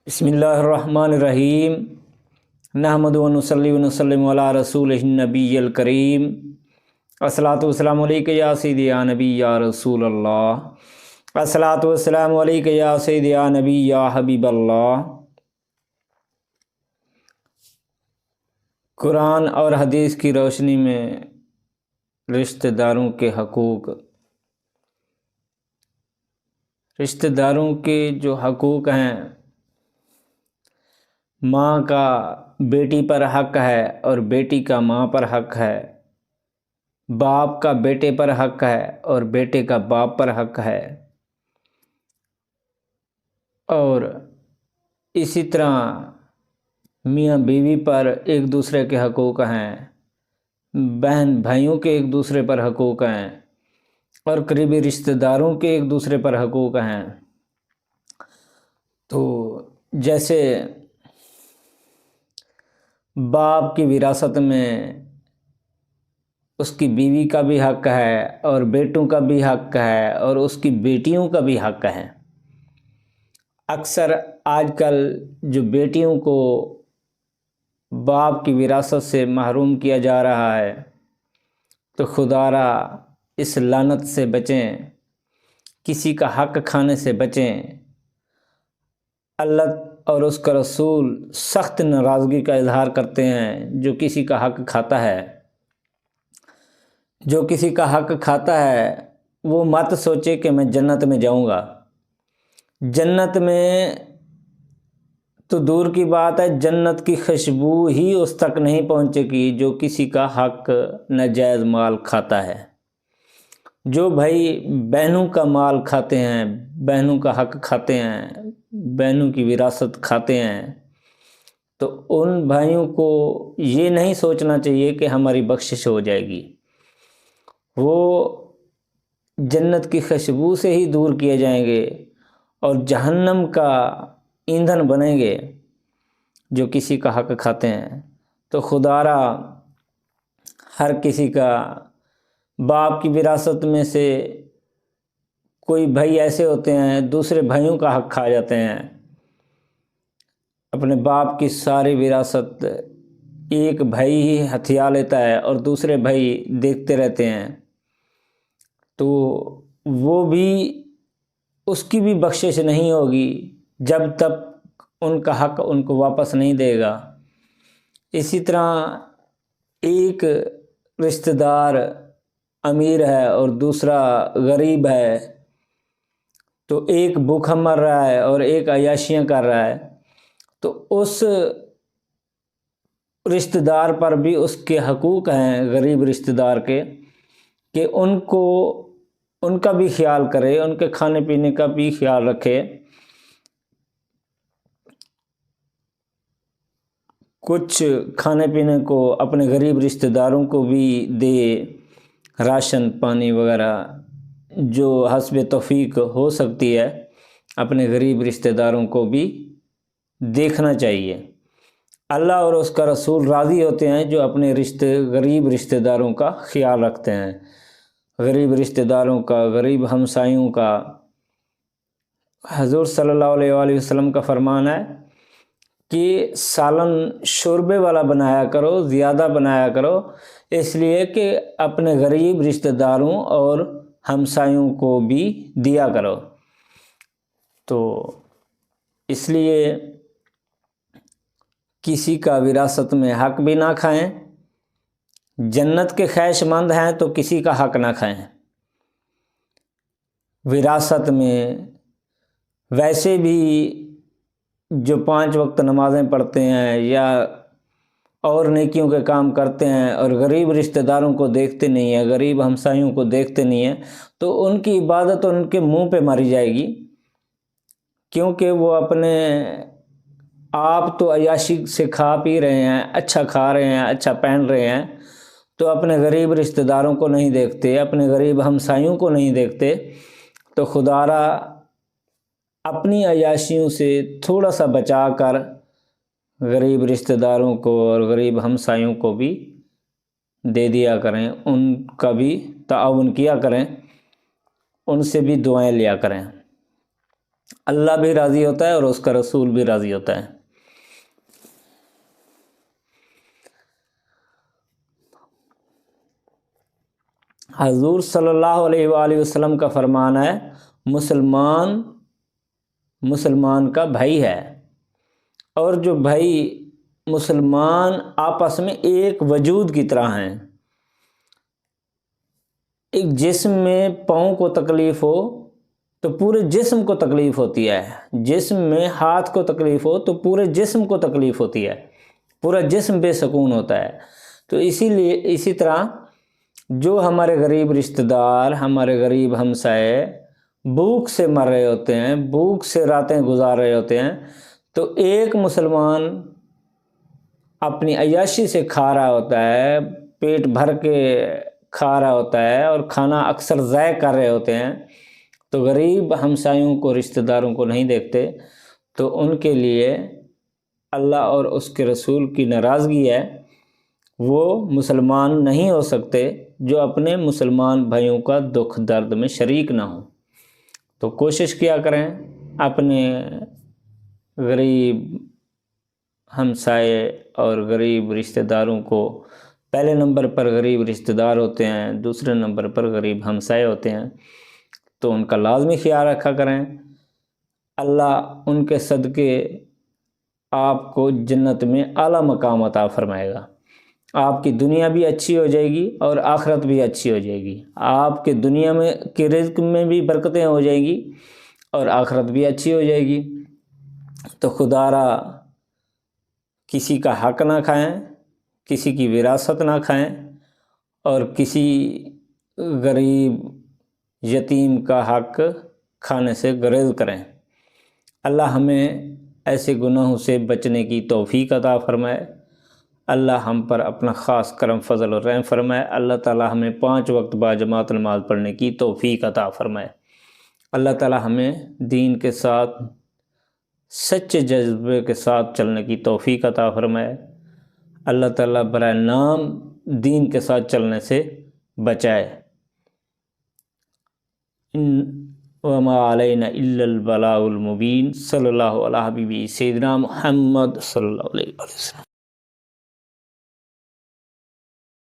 بسم اللہ الرحمن الرحیم نحمد و نصلی و نسلم علی رسول النبی الکریم الصلاۃ والسلام علیک یا سیدی یا نبی یا رسول اللہ الصلاۃ والسلام علیک یا سیدی یا نبی یا حبیب اللہ۔ قرآن اور حدیث کی روشنی میں رشتہ داروں کے حقوق، رشتہ داروں کے جو حقوق ہیں، ماں کا بیٹی پر حق ہے اور بیٹی کا ماں پر حق ہے، باپ کا بیٹے پر حق ہے اور بیٹے کا باپ پر حق ہے، اور اسی طرح میاں بیوی پر ایک دوسرے کے حقوق ہیں، بہن بھائیوں کے ایک دوسرے پر حقوق ہیں، اور قریبی رشتہ داروں کے ایک دوسرے پر حقوق ہیں۔ تو جیسے باپ کی وراثت میں اس کی بیوی کا بھی حق ہے اور بیٹوں کا بھی حق ہے اور اس کی بیٹیوں کا بھی حق ہے۔ اکثر آج کل جو بیٹیوں کو باپ کی وراثت سے محروم کیا جا رہا ہے، تو خدا را اس لعنت سے بچیں، کسی کا حق کھانے سے بچیں۔ اللہ اور اس کا رسول سخت ناراضگی کا اظہار کرتے ہیں جو کسی کا حق کھاتا ہے۔ جو کسی کا حق کھاتا ہے وہ مت سوچے کہ میں جنت میں جاؤں گا۔ جنت میں تو دور کی بات ہے، جنت کی خوشبو ہی اس تک نہیں پہنچے گی جو کسی کا حق ناجائز مال کھاتا ہے۔ جو بھائی بہنوں کا مال کھاتے ہیں، بہنوں کا حق کھاتے ہیں، بہنوں کی وراثت کھاتے ہیں، تو ان بھائیوں کو یہ نہیں سوچنا چاہیے کہ ہماری بخشش ہو جائے گی۔ وہ جنت کی خوشبو سے ہی دور کیے جائیں گے اور جہنم کا ایندھن بنیں گے جو کسی کا حق کھاتے ہیں۔ تو خدا را ہر کسی کا باپ کی وراثت میں سے کوئی بھائی ایسے ہوتے ہیں دوسرے بھائیوں کا حق کھا جاتے ہیں، اپنے باپ کی ساری وراثت ایک بھائی ہی ہتھیا لیتا ہے اور دوسرے بھائی دیکھتے رہتے ہیں، تو وہ بھی اس کی بھی بخشش نہیں ہوگی جب تک ان کا حق ان کو واپس نہیں دے گا۔ اسی طرح ایک رشتہ دار امیر ہے اور دوسرا غریب ہے، تو ایک بھوکا مر رہا ہے اور ایک عیاشیاں کر رہا ہے، تو اس رشتہ دار پر بھی اس کے حقوق ہیں، غریب رشتہ دار کے، کہ ان کا بھی خیال کرے، ان کے کھانے پینے کا بھی خیال رکھے، کچھ کھانے پینے کو اپنے غریب رشتہ داروں کو بھی دے، راشن پانی وغیرہ جو حسب توفیق ہو سکتی ہے اپنے غریب رشتہ داروں کو بھی دیکھنا چاہیے۔ اللہ اور اس کا رسول راضی ہوتے ہیں جو اپنے غریب رشتہ داروں کا خیال رکھتے ہیں، غریب رشتہ داروں کا، غریب ہمسایوں کا۔ حضور صلی اللہ علیہ وآلہ وسلم کا فرمان ہے کہ سالن شوربے والا بنایا کرو، زیادہ بنایا کرو، اس لیے کہ اپنے غریب رشتہ داروں اور ہمسایوں کو بھی دیا کرو۔ تو اس لیے کسی کا وراثت میں حق بھی نہ کھائیں، جنت کے خواہش مند ہیں تو کسی کا حق نہ کھائیں۔ وراثت میں ویسے بھی جو 5 وقت نمازیں پڑھتے ہیں یا اور نیکیوں کے کام کرتے ہیں اور غریب رشتہ داروں کو دیکھتے نہیں ہیں، غریب ہمسایوں کو دیکھتے نہیں ہیں، تو ان کی عبادت ان کے منہ پہ ماری جائے گی، کیونکہ وہ اپنے آپ تو عیاشی سے کھا پی رہے ہیں، اچھا کھا رہے ہیں، اچھا پہن رہے ہیں، تو اپنے غریب رشتہ داروں کو نہیں دیکھتے، اپنے غریب ہمسایوں کو نہیں دیکھتے۔ تو خدا را اپنی عیاشیوں سے تھوڑا سا بچا کر غریب رشتہ داروں کو اور غریب ہمسایوں کو بھی دے دیا کریں، ان کا بھی تعاون کیا کریں، ان سے بھی دعائیں لیا کریں۔ اللہ بھی راضی ہوتا ہے اور اس کا رسول بھی راضی ہوتا ہے۔ حضور صلی اللہ علیہ وآلہ وسلم کا فرمان ہے مسلمان کا بھائی ہے، اور جو بھائی مسلمان آپس میں ایک وجود کی طرح ہیں۔ ایک جسم میں پاؤں کو تکلیف ہو تو پورے جسم کو تکلیف ہوتی ہے، جسم میں ہاتھ کو تکلیف ہو تو پورے جسم کو تکلیف ہوتی ہے، پورا جسم بے سکون ہوتا ہے۔ تو اسی طرح جو ہمارے غریب رشتہ دار، ہمارے غریب ہمسائے بھوک سے مر رہے ہوتے ہیں، بھوک سے راتیں گزار رہے ہوتے ہیں، تو ایک مسلمان اپنی عیاشی سے کھا رہا ہوتا ہے، پیٹ بھر کے کھا رہا ہوتا ہے اور کھانا اکثر ضائع کر رہے ہوتے ہیں، تو غریب ہمسایوں کو، رشتہ داروں کو نہیں دیکھتے، تو ان کے لیے اللہ اور اس کے رسول کی ناراضگی ہے۔ وہ مسلمان نہیں ہو سکتے جو اپنے مسلمان بھائیوں کا دکھ درد میں شریک نہ ہوں۔ تو کوشش کیا کریں اپنے غریب ہمسائے اور غریب رشتہ داروں کو، پہلے نمبر پر غریب رشتہ دار ہوتے ہیں، دوسرے نمبر پر غریب ہمسائے ہوتے ہیں، تو ان کا لازمی خیال رکھا کریں۔ اللہ ان کے صدقے آپ کو جنت میں اعلیٰ مقام عطا فرمائے گا۔ آپ کی دنیا بھی اچھی ہو جائے گی اور آخرت بھی اچھی ہو جائے گی۔ آپ کے دنیا میں کے رزق میں بھی برکتیں ہو جائیں گی اور آخرت بھی اچھی ہو جائے گی۔ تو خدا را کسی کا حق نہ کھائیں، کسی کی وراثت نہ کھائیں، اور کسی غریب یتیم کا حق کھانے سے گریز کریں۔ اللہ ہمیں ایسے گناہوں سے بچنے کی توفیق عطا فرمائے۔ اللہ ہم پر اپنا خاص کرم فضل اور رحم فرمائے۔ اللہ تعالی ہمیں 5 وقت باجماعت نماز پڑھنے کی توفیق عطا فرمائے۔ اللہ تعالی ہمیں دین کے ساتھ سچے جذبے کے ساتھ چلنے کی توفیق عطا فرمائے۔ اللہ تعالی برائے نام دین کے ساتھ چلنے سے بچائے۔ وما علینا الا البلاغ المبین۔ صلی اللہ علیہ حبیبی سیدنا محمد صلی اللہ علیہ وسلم۔